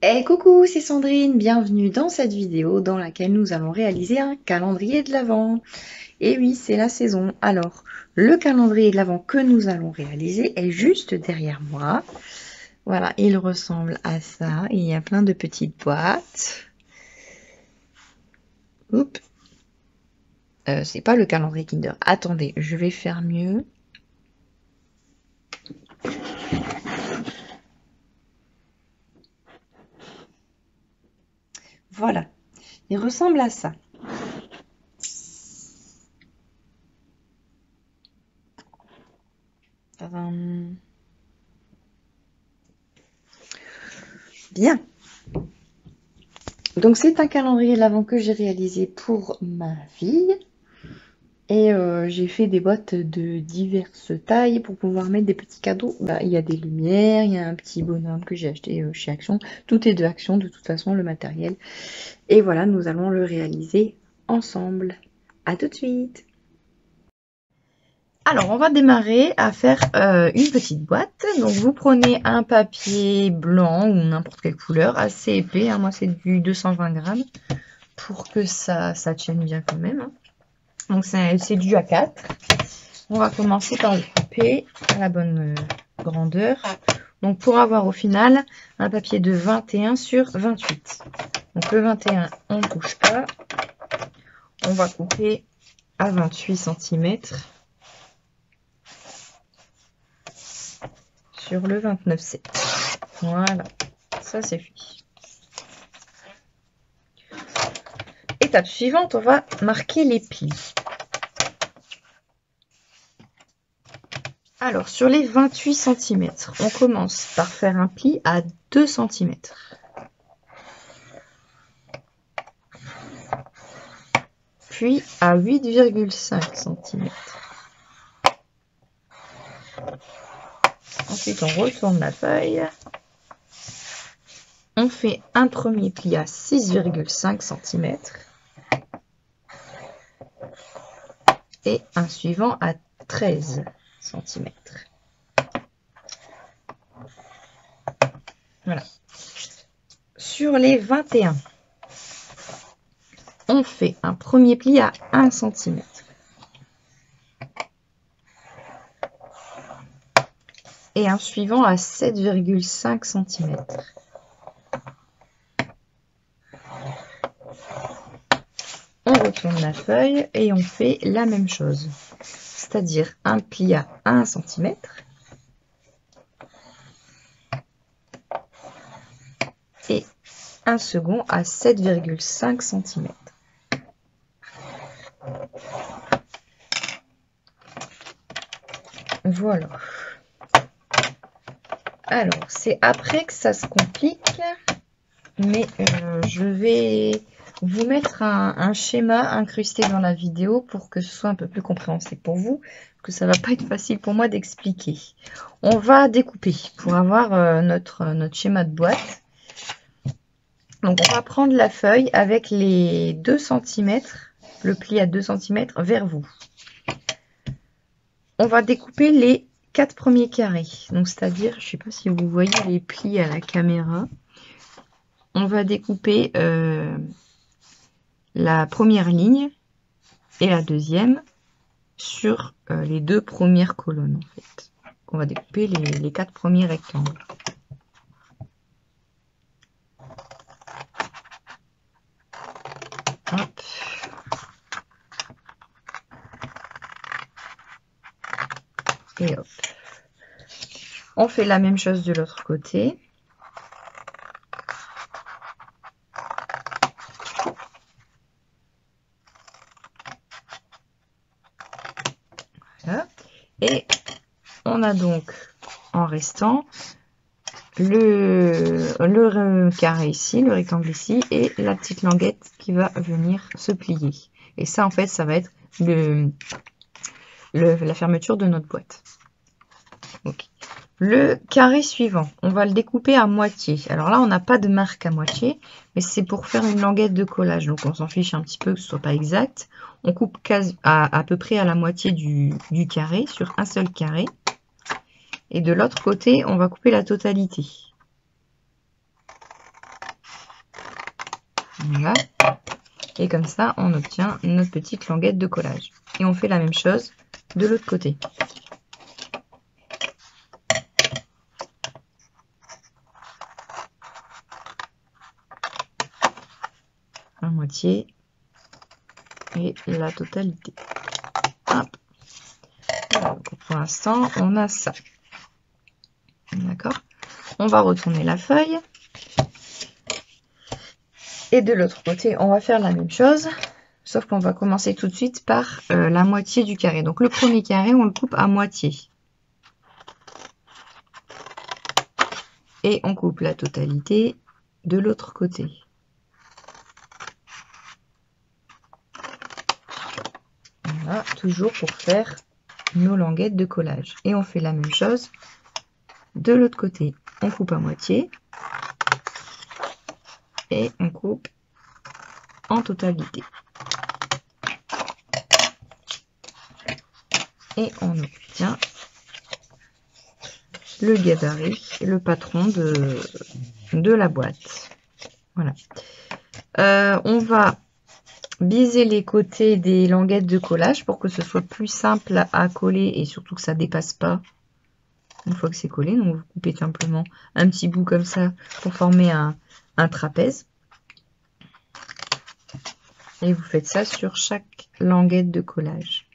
Hey coucou, c'est Sandrine, bienvenue dans cette vidéo dans laquelle nous allons réaliser un calendrier de l'Avent. Et oui, c'est la saison. Alors, le calendrier de l'Avent que nous allons réaliser est juste derrière moi. Voilà, il ressemble à ça. Il y a plein de petites boîtes. Oups, c'est pas le calendrier Kinder. Attendez, je vais faire mieux. Voilà, il ressemble à ça. Bien. Donc c'est un calendrier de l'Avent que j'ai réalisé pour ma fille. Et j'ai fait des boîtes de diverses tailles pour pouvoir mettre des petits cadeaux. Bah, il y a des lumières, il y a un petit bonhomme que j'ai acheté chez Action. Tout est de Action, de toute façon, le matériel. Et voilà, nous allons le réaliser ensemble. À tout de suite. Alors, on va démarrer à faire une petite boîte. Donc, vous prenez un papier blanc ou n'importe quelle couleur, assez épais. Hein, moi, c'est du 220 grammes pour que ça tienne bien quand même. Hein. Donc, c'est du A4. On va commencer par le couper à la bonne grandeur. Donc, pour avoir au final un papier de 21 sur 28. Donc, le 21, on ne touche pas. On va couper à 28 cm sur le 29,7. Voilà, ça c'est fait. Étape suivante, on va marquer les plis. Alors, sur les 28 cm, on commence par faire un pli à 2 cm. Puis à 8,5 cm. Ensuite, on retourne la feuille. On fait un premier pli à 6,5 cm. Et un suivant à 13 cm. Voilà. Sur les 21, on fait un premier pli à 1 cm. Et un suivant à 7,5 cm. On retourne la feuille et on fait la même chose. C'est-à-dire un pli à 1 cm. Et un second à 7,5 cm. Voilà. Alors, c'est après que ça se complique, mais je vais vous mettre un schéma incrusté dans la vidéo pour que ce soit un peu plus compréhensible pour vous, parce que ça va pas être facile pour moi d'expliquer. On va découper pour avoir notre schéma de boîte. Donc, on va prendre la feuille avec les 2 cm, le pli à 2 cm vers vous. On va découper les 4 premiers carrés. Donc, c'est-à-dire, je ne sais pas si vous voyez les plis à la caméra. On va découper la première ligne et la deuxième sur les 2 premières colonnes, en fait. On va découper les 4 premiers rectangles. Hop. Et hop. On fait la même chose de l'autre côté. Voilà. Et on a donc en restant le carré ici, le rectangle ici, et la petite languette qui va venir se plier. Et ça, en fait, ça va être la fermeture de notre boîte. Okay. Le carré suivant, on va le découper à moitié. Alors là, on n'a pas de marque à moitié, mais c'est pour faire une languette de collage. Donc, on s'en fiche un petit peu que ce soit pas exact. On coupe à peu près à la moitié du carré, sur un seul carré. Et de l'autre côté, on va couper la totalité. Voilà. Et comme ça, on obtient notre petite languette de collage. Et on fait la même chose de l'autre côté. La moitié et la totalité. Hop. Voilà, donc pour l'instant, on a ça. D'accord? On va retourner la feuille. Et de l'autre côté, on va faire la même chose. Sauf qu'on va commencer tout de suite par la moitié du carré. Donc le premier carré, on le coupe à moitié. Et on coupe la totalité de l'autre côté. Voilà, toujours pour faire nos languettes de collage. Et on fait la même chose de l'autre côté. On coupe à moitié. Et on coupe en totalité. Et on obtient le gabarit, le patron de la boîte. Voilà. On va biaiser les côtés des languettes de collage pour que ce soit plus simple à coller et surtout que ça ne dépasse pas une fois que c'est collé. Donc vous coupez simplement un petit bout comme ça pour former un trapèze. Et vous faites ça sur chaque languette de collage.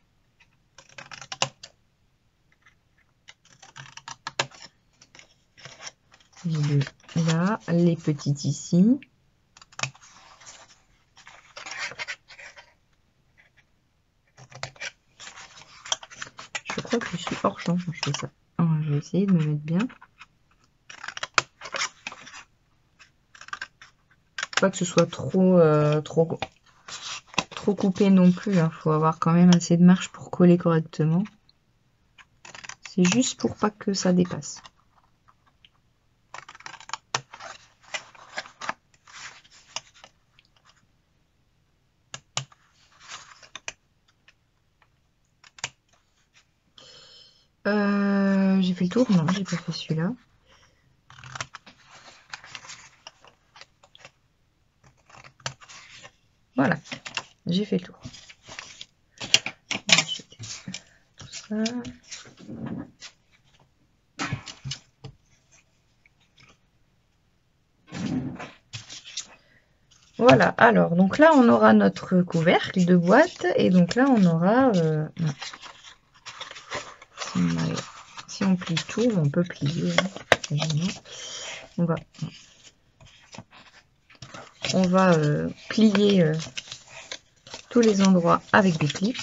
Les deux là, les petites ici. Je crois que je suis hors champ quand je fais ça. Alors, je vais essayer de me mettre bien. Pas que ce soit trop coupé non plus. Il faut avoir quand même assez de marge pour coller correctement. C'est juste pour pas que ça dépasse. J'ai fait le tour? Non, j'ai pas fait celui-là. Voilà, j'ai fait le tour. Tout ça. Voilà, alors, donc là, on aura notre couvercle de boîte. Et donc là, on aura... si on plie tout, on peut plier. Hein, on va plier tous les endroits avec des clips.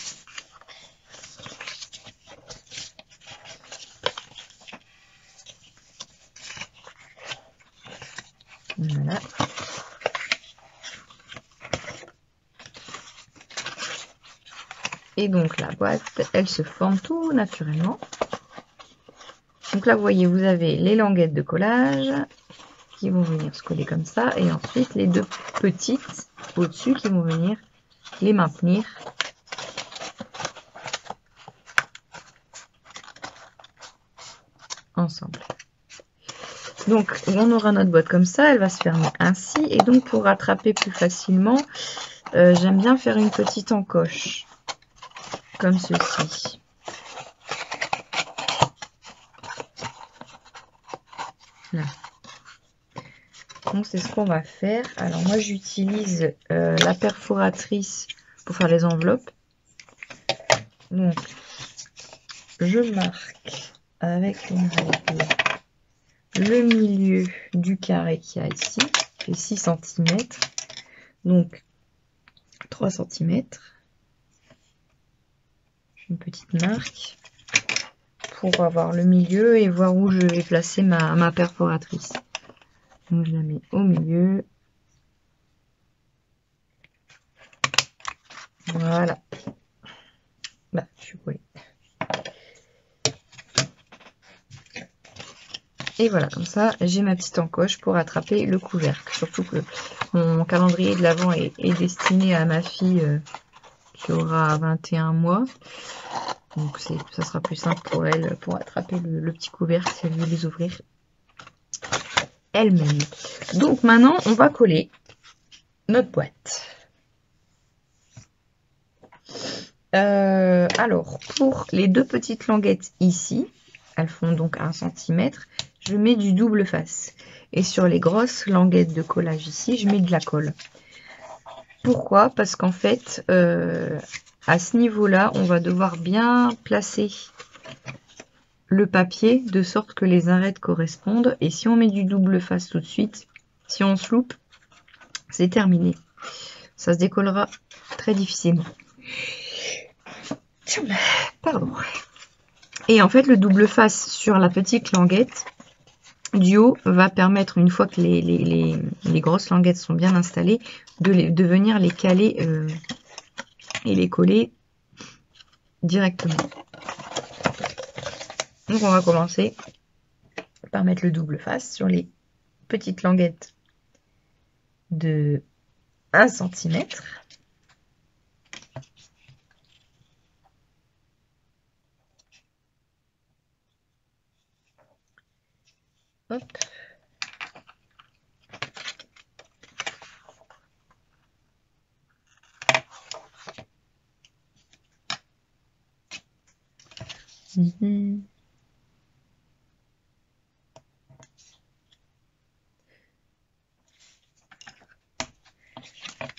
Voilà. Et donc la boîte, elle se forme tout naturellement. Donc là, vous voyez, vous avez les languettes de collage qui vont venir se coller comme ça. Et ensuite, les deux petites au-dessus qui vont venir les maintenir. Ensemble. Donc, on aura notre boîte comme ça. Elle va se fermer ainsi. Et donc, pour rattraper plus facilement, j'aime bien faire une petite encoche. Comme ceci. Là. Donc c'est ce qu'on va faire. Alors moi j'utilise la perforatrice pour faire les enveloppes. Donc je marque avec une règle le milieu du carré qu'il y a ici. Fait 6 cm. Donc 3 cm. Une petite marque pour avoir le milieu et voir où je vais placer ma perforatrice. Donc je la mets au milieu. Voilà. Bah, je suis collée. Et voilà, comme ça, j'ai ma petite encoche pour attraper le couvercle. Surtout que mon calendrier de l'Avent est destiné à ma fille qui aura 21 mois. Donc ça sera plus simple pour elle pour attraper le petit couvercle si elle veut les ouvrir elle-même. Donc maintenant on va coller. notre boîte. Alors, pour les deux petites languettes ici, elles font donc 1 cm, je mets du double face. Et sur les grosses languettes de collage ici, je mets de la colle. Pourquoi? Parce qu'en fait, à ce niveau-là, on va devoir bien placer le papier de sorte que les arêtes correspondent. Et si on met du double face tout de suite, si on se loupe, c'est terminé. Ça se décollera très difficilement. Pardon. Et en fait, le double face sur la petite languette du haut va permettre, une fois que les grosses languettes sont bien installées, de venir les caler et les coller directement. Donc on va commencer par mettre le double face sur les petites languettes de 1 cm. Hop.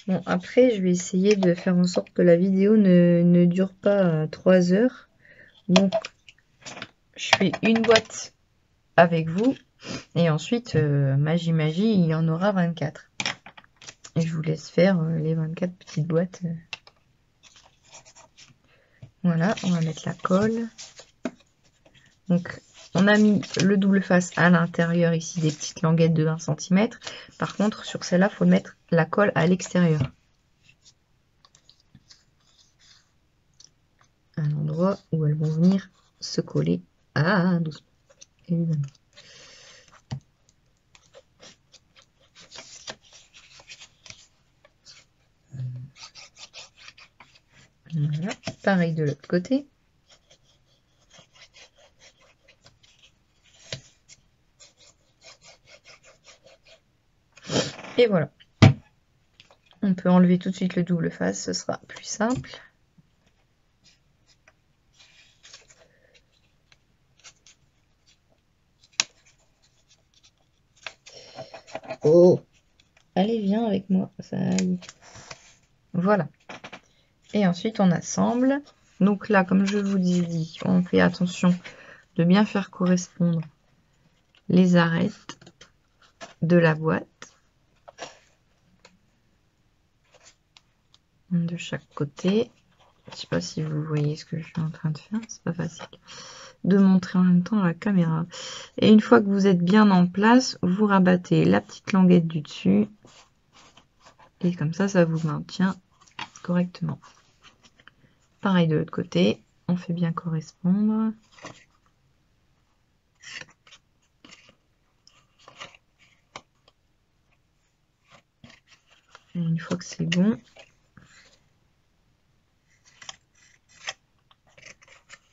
Bon, après, je vais essayer de faire en sorte que la vidéo ne dure pas 3 heures. Donc, je fais une boîte avec vous. Et ensuite, magie, il y en aura 24. Et je vous laisse faire les 24 petites boîtes. Voilà, on va mettre la colle. Donc, on a mis le double face à l'intérieur ici des petites languettes de 1 cm. Par contre, sur celle-là, il faut mettre la colle à l'extérieur. À l'endroit où elles vont venir se coller. Ah, doucement, évidemment. Voilà, pareil de l'autre côté. Et voilà. On peut enlever tout de suite le double face, ce sera plus simple. Oh, allez, viens avec moi, ça y est. Voilà. Et ensuite, on assemble. Donc là, comme je vous ai dit, on fait attention de bien faire correspondre les arêtes de la boîte. De chaque côté. Je ne sais pas si vous voyez ce que je suis en train de faire. C'est pas facile de montrer en même temps à la caméra. Et une fois que vous êtes bien en place, vous rabattez la petite languette du dessus. Et comme ça vous maintient correctement. Pareil de l'autre côté, on fait bien correspondre. Et une fois que c'est bon,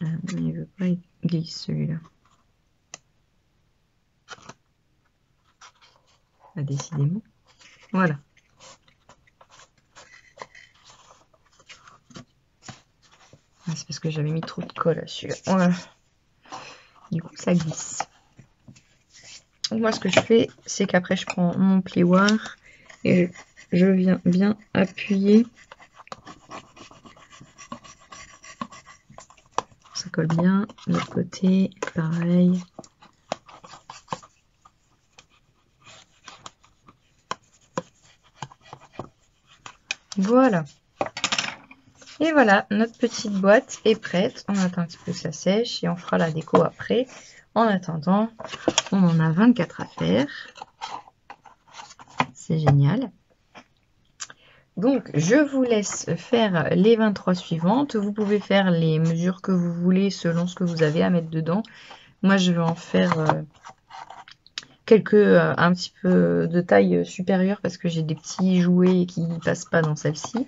il ne veut pas glisser celui-là. Ah, décidément. Voilà. Ah, c'est parce que j'avais mis trop de colle à celui-là. Voilà. Du coup, ça glisse. Donc, moi, ce que je fais, c'est qu'après, je prends mon plioir et je viens bien appuyer. Ça colle bien. De l'autre côté, pareil. Voilà. Et voilà, notre petite boîte est prête. On attend un petit peu que ça sèche et on fera la déco après. En attendant, on en a 24 à faire. C'est génial. Donc, je vous laisse faire les 23 suivantes. Vous pouvez faire les mesures que vous voulez selon ce que vous avez à mettre dedans. Moi, je vais en faire un petit peu de taille supérieure parce que j'ai des petits jouets qui ne passent pas dans celle-ci.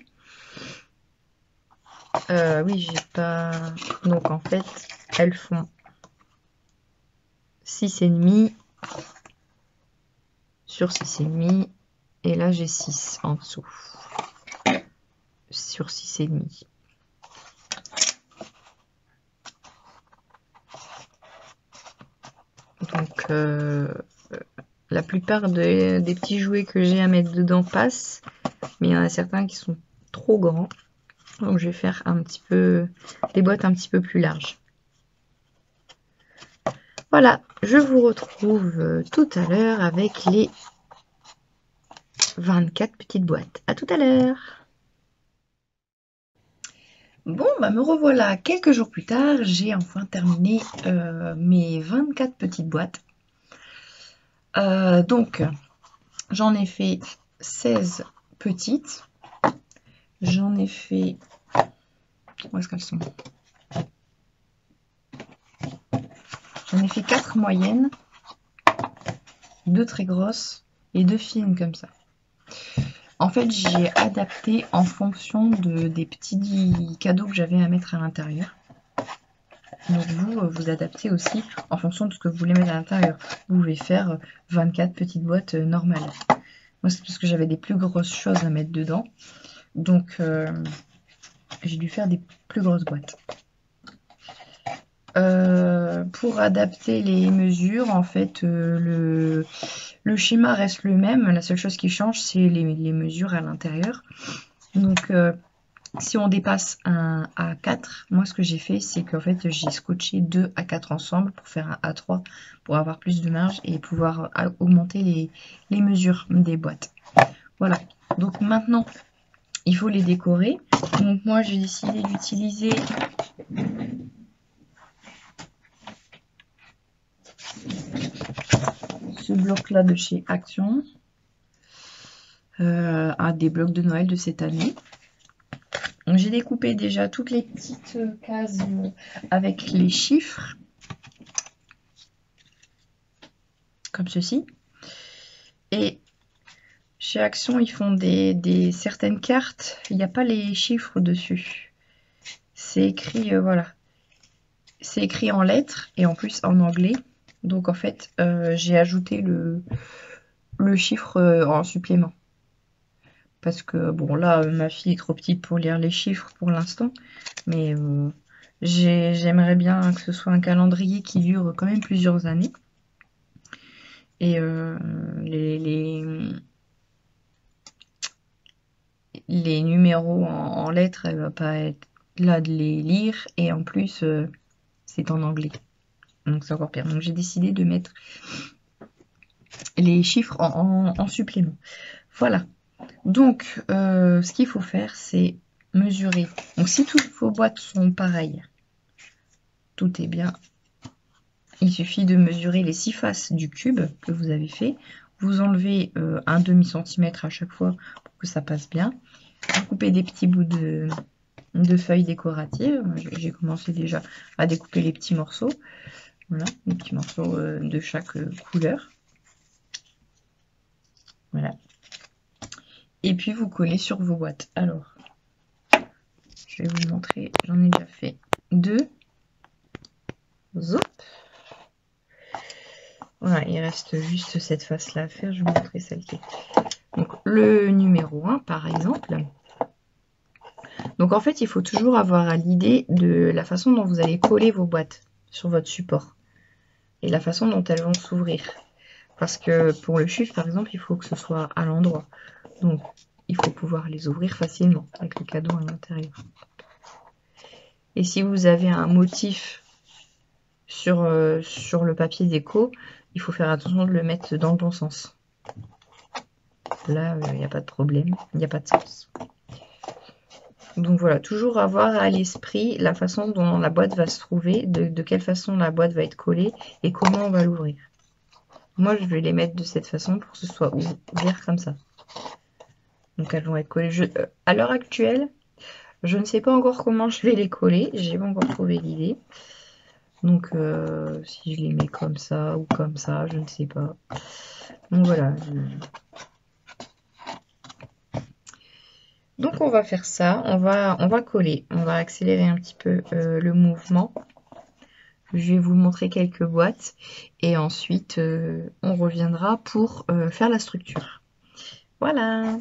Oui, j'ai pas... Donc, en fait, elles font 6,5 sur 6,5. Et là, j'ai 6 en dessous. Sur 6,5. Donc, la plupart des petits jouets que j'ai à mettre dedans passent. Mais il y en a certains qui sont trop grands. Donc, je vais faire un petit peu des boîtes un petit peu plus larges. Voilà, je vous retrouve tout à l'heure avec les 24 petites boîtes. À tout à l'heure. Bon, bah me revoilà quelques jours plus tard. J'ai enfin terminé mes 24 petites boîtes. Donc, j'en ai fait 16 petites. J'en ai fait... Où est-ce qu'elles sont? J'en ai fait 4 moyennes, 2 très grosses et 2 fines comme ça. En fait, j'ai adapté en fonction des petits cadeaux que j'avais à mettre à l'intérieur. Donc vous adaptez aussi en fonction de ce que vous voulez mettre à l'intérieur. Vous pouvez faire 24 petites boîtes normales. Moi, c'est parce que j'avais des plus grosses choses à mettre dedans. Donc, j'ai dû faire des plus grosses boîtes. Pour adapter les mesures, en fait, le schéma reste le même. La seule chose qui change, c'est les mesures à l'intérieur. Donc, si on dépasse un A4, moi ce que j'ai fait, c'est qu'en fait j'ai scotché 2 A4 ensemble pour faire un A3 pour avoir plus de marge et pouvoir augmenter les mesures des boîtes. Voilà, donc maintenant il faut les décorer. Donc moi j'ai décidé d'utiliser ce bloc là de chez Action, des blocs de Noël de cette année. J'ai découpé déjà toutes les petites cases avec les chiffres, comme ceci. Et chez Action, ils font certaines cartes, il n'y a pas les chiffres dessus. C'est écrit, voilà. C'est écrit en lettres et en plus en anglais. Donc en fait, j'ai ajouté le chiffre en supplément. Parce que, bon, là, ma fille est trop petite pour lire les chiffres pour l'instant. Mais j'aimerais bien que ce soit un calendrier qui dure quand même plusieurs années. Et les numéros en lettres, elle va pas être là de les lire. Et en plus, c'est en anglais. Donc c'est encore pire. Donc j'ai décidé de mettre les chiffres en supplément. Voilà. Donc, ce qu'il faut faire, c'est mesurer. Donc, si toutes vos boîtes sont pareilles, tout est bien. Il suffit de mesurer les 6 faces du cube que vous avez fait. Vous enlevez un demi-centimètre à chaque fois pour que ça passe bien. Vous coupez des petits bouts de feuilles décoratives. J'ai commencé déjà à découper les petits morceaux. Voilà, les petits morceaux de chaque couleur. Voilà. Et puis vous collez sur vos boîtes. Alors, je vais vous montrer, j'en ai déjà fait 2. Zop. Voilà, il reste juste cette face-là à faire. Je vais vous montrer celle-ci. Donc, le numéro 1, par exemple. Donc, en fait, il faut toujours avoir à l'idée de la façon dont vous allez coller vos boîtes sur votre support. Et la façon dont elles vont s'ouvrir. Parce que pour le chiffre, par exemple, il faut que ce soit à l'endroit. Donc, il faut pouvoir les ouvrir facilement avec le cadeau à l'intérieur. Et si vous avez un motif sur le papier déco, il faut faire attention de le mettre dans le bon sens. Là, il n'y a pas de problème, il n'y a pas de sens. Donc voilà, toujours avoir à l'esprit la façon dont la boîte va se trouver, de quelle façon la boîte va être collée et comment on va l'ouvrir. Moi, je vais les mettre de cette façon pour que ce soit ouvert comme ça. Donc elles vont être collées. À l'heure actuelle, je ne sais pas encore comment je vais les coller. J'ai pas encore trouvé l'idée. Donc si je les mets comme ça ou comme ça, je ne sais pas. Donc voilà. Donc on va faire ça. On va coller. On va accélérer un petit peu le mouvement. Je vais vous montrer quelques boîtes. Et ensuite, on reviendra pour faire la structure. Voilà.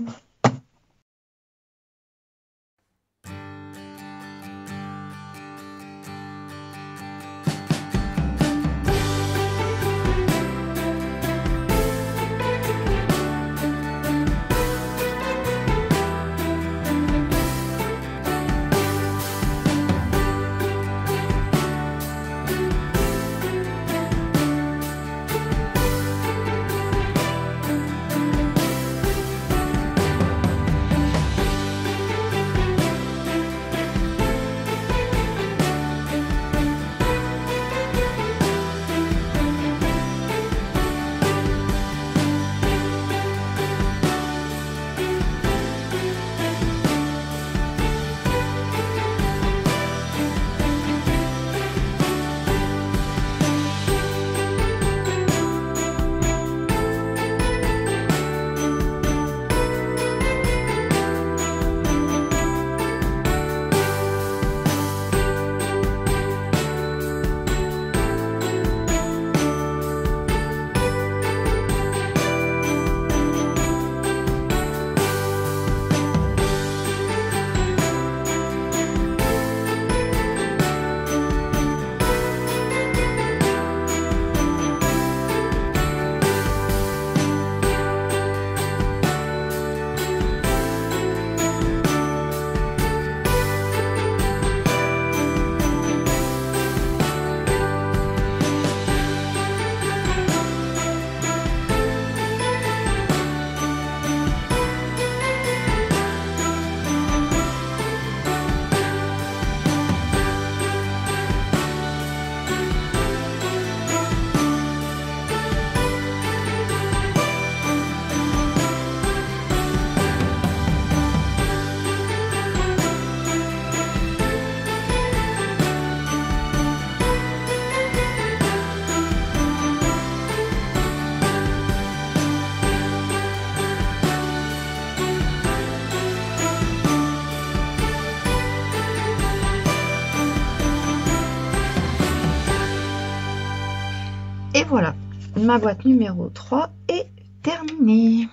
Et voilà, ma boîte numéro 3 est terminée.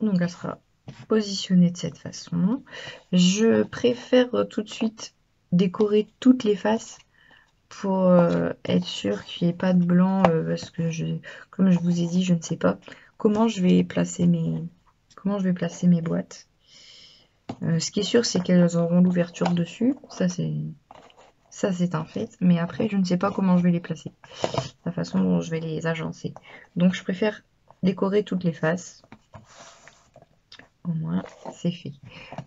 Donc elle sera positionnée de cette façon. Je préfère tout de suite décorer toutes les faces pour être sûr qu'il n'y ait pas de blanc parce que comme je vous ai dit, je ne sais pas comment je vais placer mes boîtes. Ce qui est sûr, c'est qu'elles auront l'ouverture dessus. Ça, c'est un fait. Mais après, je ne sais pas comment je vais les placer. La façon dont je vais les agencer. Donc, je préfère décorer toutes les faces. Au moins, c'est fait.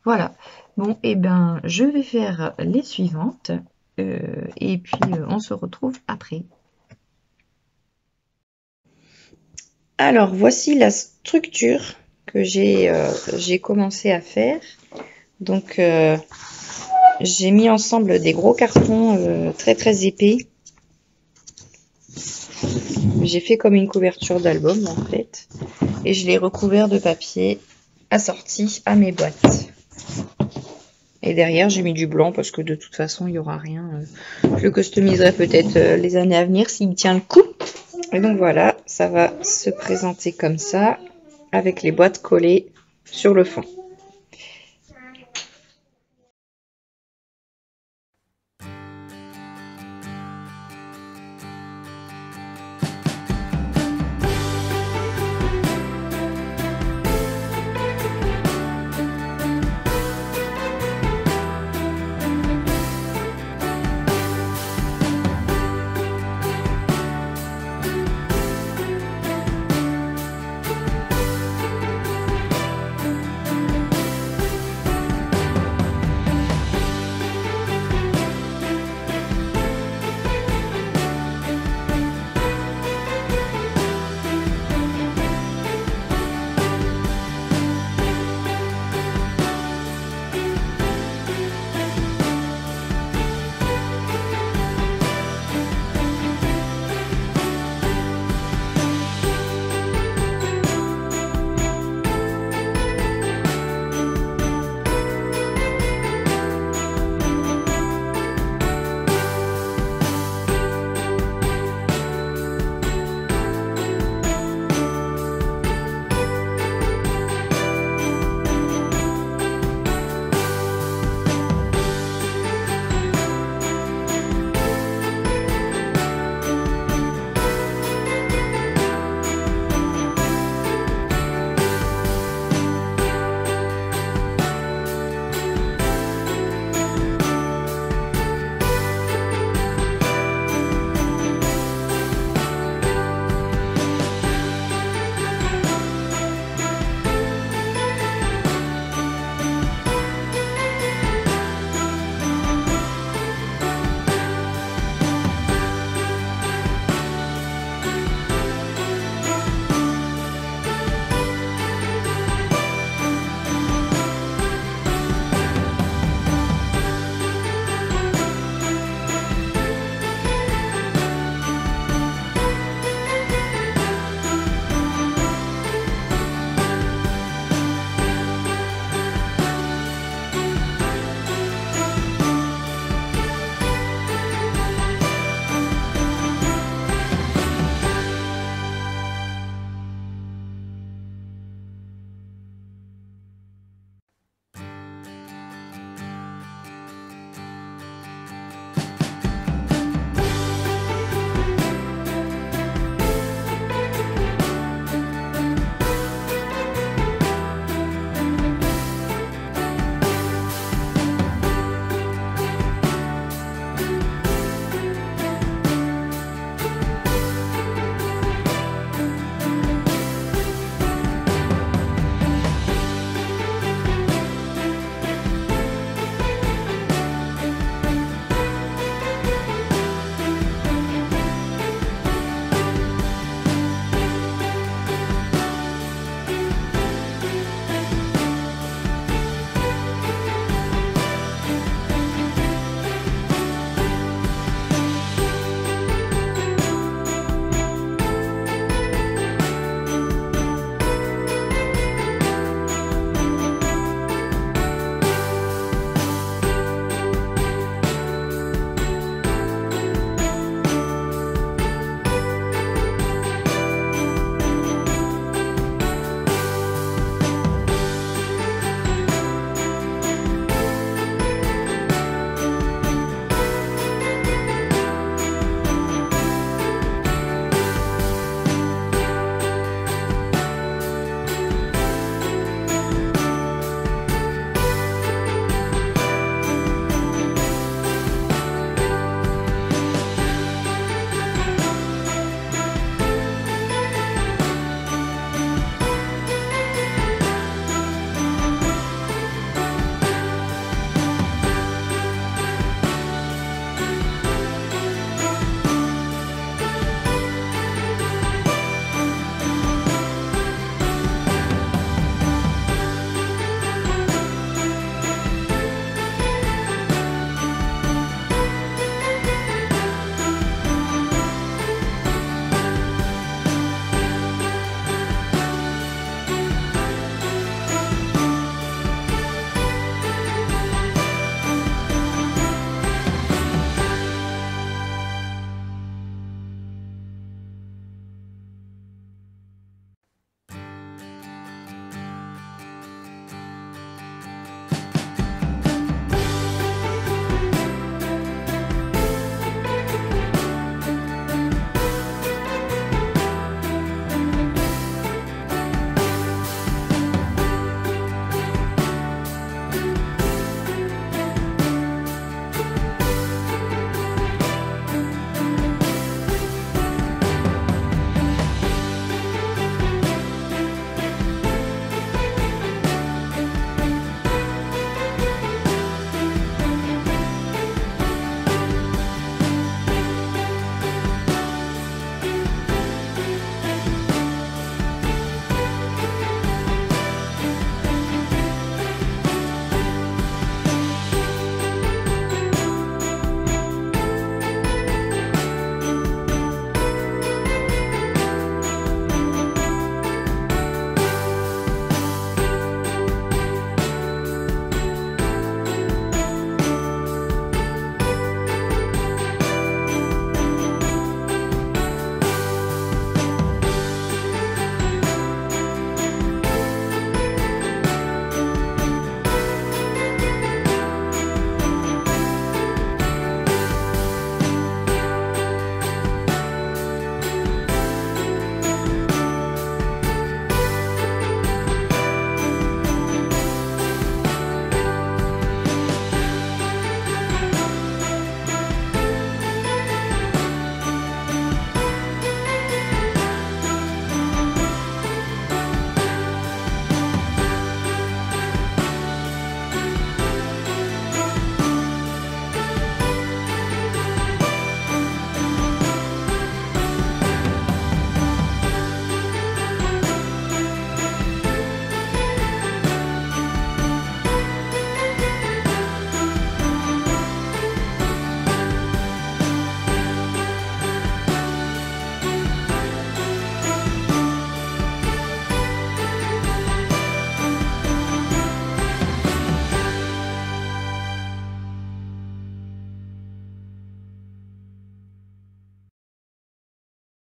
Voilà. Bon, et ben, je vais faire les suivantes. Et puis, on se retrouve après. Alors, voici la structure que j'ai commencé à faire. Donc, j'ai mis ensemble des gros cartons très très épais. J'ai fait comme une couverture d'album en fait. Et je l'ai recouvert de papier assorti à mes boîtes. Et derrière, j'ai mis du blanc parce que de toute façon, il n'y aura rien. Je le customiserai peut-être les années à venir s'il tient le coup. Et donc voilà, ça va se présenter comme ça avec les boîtes collées sur le fond.